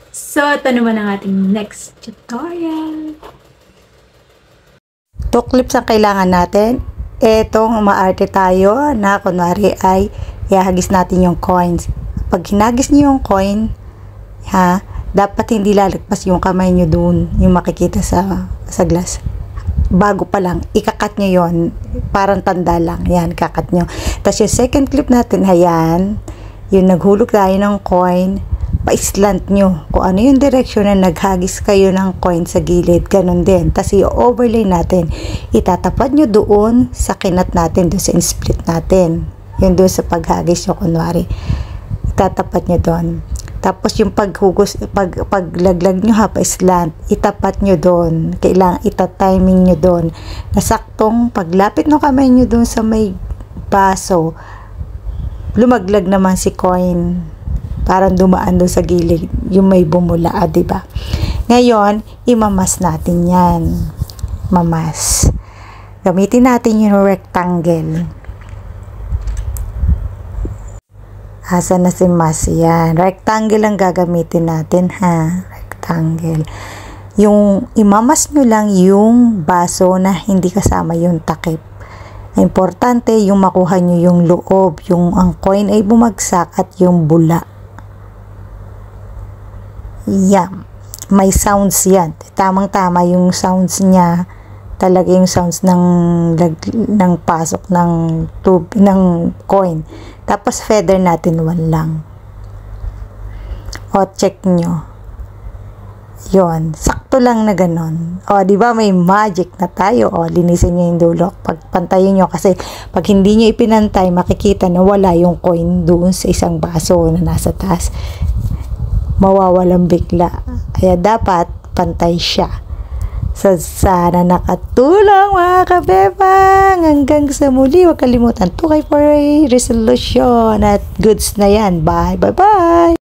So, ito naman ang ating next tutorial. 2 clips ang kailangan natin. Etong umaarte tayo na kunwari ay ihagis natin yung coins. Pag hinagis niyo yung coin, dapat hindi lalagpas yung kamay nyo dun, yung makikita sa glass. Bago pa lang, ikakat nyo yon, parang tanda lang. Yan, kakat nyo. Tapos yung second clip natin, ayan, yung naghulog tayo ng coin, pa-slant nyo. Kung ano yung direction na naghagis kayo ng coin sa gilid, ganun din. Tapos i-overlay natin. Itatapat nyo doon sa kinat natin, doon sa split natin. Yung doon sa paghagis nyo, kunwari. Itatapat nyo doon. Tapos yung paglaglag nyo pa-slant, itapat nyo doon. Kailangan itatiming nyo doon. Nasaktong paglapit ng kamay nyo doon sa may baso, lumaglag naman si coin. Parang dumaan doon sa gilid, yung may bumula, diba? Ngayon, imamas natin yan. Mamas. Gamitin natin yung rectangle. Asa na si mas? Yan. Rectangle ang gagamitin natin, Rectangle. Yung imamas nyo lang yung baso na hindi kasama yung takip. Importante yung makuha nyo yung loob, yung ang coin ay bumagsak at yung bula. Yan. May sounds yan. Tamang-tama yung sounds niya. Talaga yung sounds ng pasok ng coin. Tapos feather natin 1 lang. O, check nyo. Yon, sakto lang na ganon. O, di ba may magic na tayo? O, linisin nyo yung dulo. Pagpantayin nyo kasi pag hindi nyo ipinantay, makikita na wala yung coin doon sa isang baso na nasa taas. Mawawalang bigla. Kaya dapat pantay siya. So, sana nakatulong mga kabebang. Hanggang sa muli, huwag kalimutan 2K for resolution at goods na yan. Bye, bye, bye!